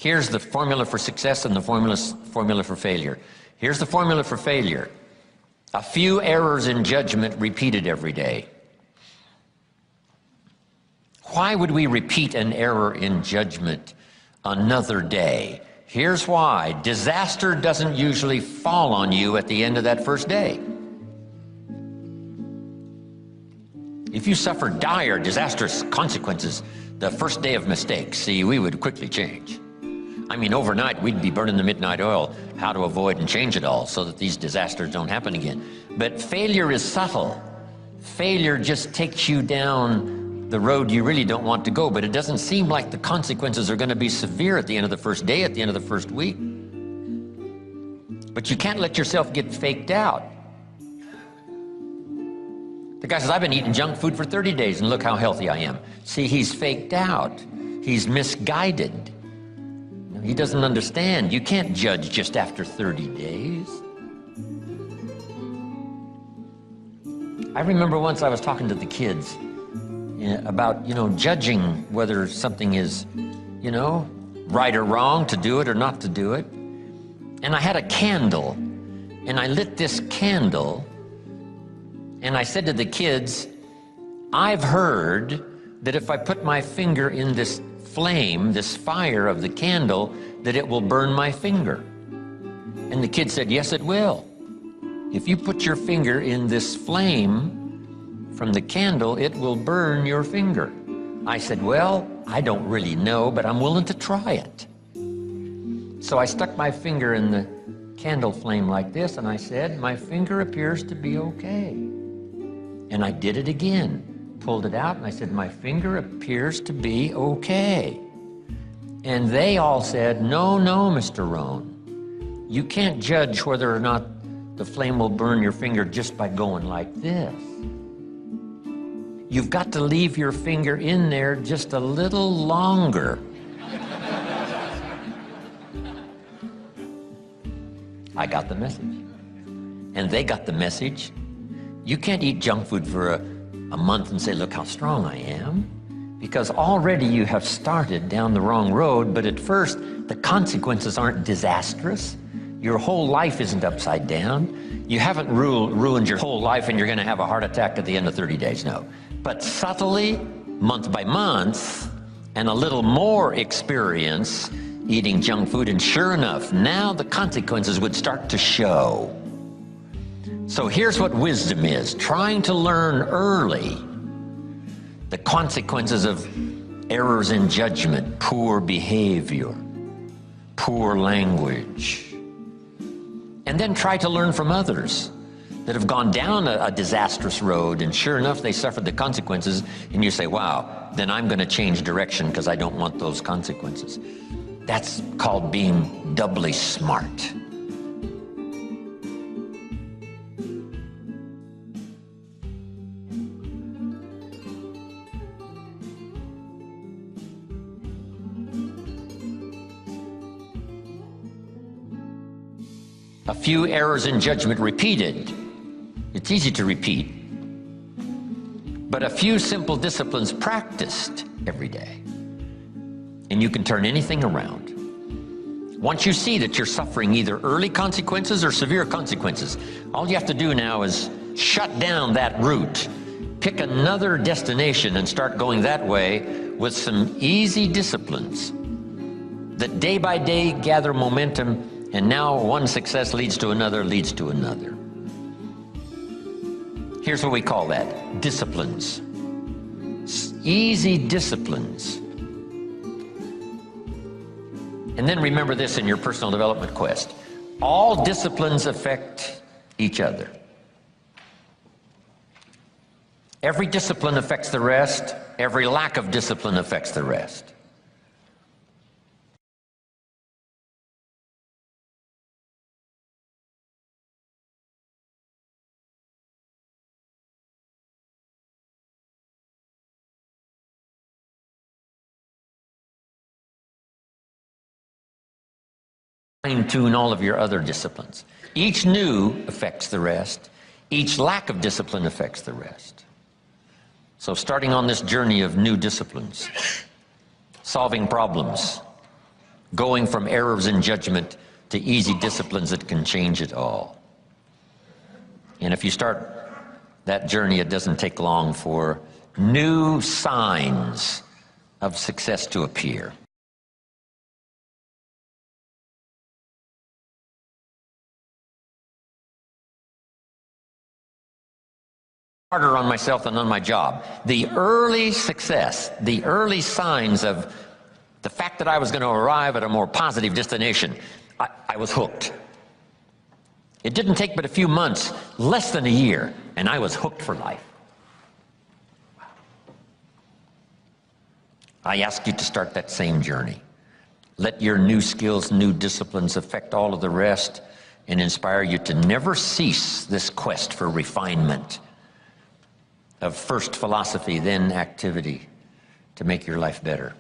Here's the formula for success and the formula for failure. Here's the formula for failure. A few errors in judgment repeated every day. Why would we repeat an error in judgment another day? Here's why. Disaster doesn't usually fall on you at the end of that first day. If you suffer dire, disastrous consequences the first day of mistakes, see, we would quickly change. I mean, overnight, we'd be burning the midnight oil, how to avoid and change it all so that these disasters don't happen again. But failure is subtle. Failure just takes you down the road you really don't want to go, but it doesn't seem like the consequences are going to be severe at the end of the first day, at the end of the first week. But you can't let yourself get faked out. The guy says, I've been eating junk food for 30 days and look how healthy I am. See, he's faked out. He's misguided. He doesn't understand. You can't judge just after 30 days. I remember once I was talking to the kids about, judging whether something is, right or wrong, to do it or not to do it. And I had a candle, and I lit this candle, and I said to the kids, I've heard that if I put my finger in this flame, this fire of the candle, that it will burn my finger. And the kid said, yes, it will. If you put your finger in this flame from the candle, it will burn your finger. I said, well, I don't really know, but I'm willing to try it. So I stuck my finger in the candle flame like this, and I said, my finger appears to be okay. And I did it again, pulled it out, and I said, my finger appears to be okay. And they all said, no, Mr. Rohn, you can't judge whether or not the flame will burn your finger just by going like this. You've got to leave your finger in there just a little longer. I got the message. And they got the message. You can't eat junk food for a month and say, look how strong I am. Because already you have started down the wrong road, but at first the consequences aren't disastrous. Your whole life isn't upside down. You haven't ruined your whole life and you're going to have a heart attack at the end of 30 days, no. But subtly, month by month, and a little more experience eating junk food, and sure enough, now the consequences would start to show. So here's what wisdom is: trying to learn early the consequences of errors in judgment, poor behavior, poor language. And then try to learn from others that have gone down a disastrous road, and sure enough, they suffered the consequences, and you say, wow, then I'm going to change direction because I don't want those consequences. That's called being doubly smart. A few errors in judgment repeated. It's easy to repeat. But a few simple disciplines practiced every day. And you can turn anything around. Once you see that you're suffering either early consequences or severe consequences, all you have to do now is shut down that route. Pick another destination and start going that way with some easy disciplines that day by day gather momentum. And now one success leads to another, leads to another. Here's what we call that: disciplines. Easy disciplines. And then remember this in your personal development quest: all disciplines affect each other. Every discipline affects the rest. Every lack of discipline affects the rest. Fine-tune all of your other disciplines. Each new affects the rest. Each lack of discipline affects the rest. So starting on this journey of new disciplines, solving problems, going from errors in judgment to easy disciplines that can change it all. And if you start that journey, it doesn't take long for new signs of success to appear. Harder on myself than on my job. The early success, the early signs of the fact that I was going to arrive at a more positive destination, I was hooked. It didn't take but a few months, less than a year, and I was hooked for life. I ask you to start that same journey. Let your new skills, new disciplines affect all of the rest and inspire you to never cease this quest for refinement of first philosophy, then activity, to make your life better.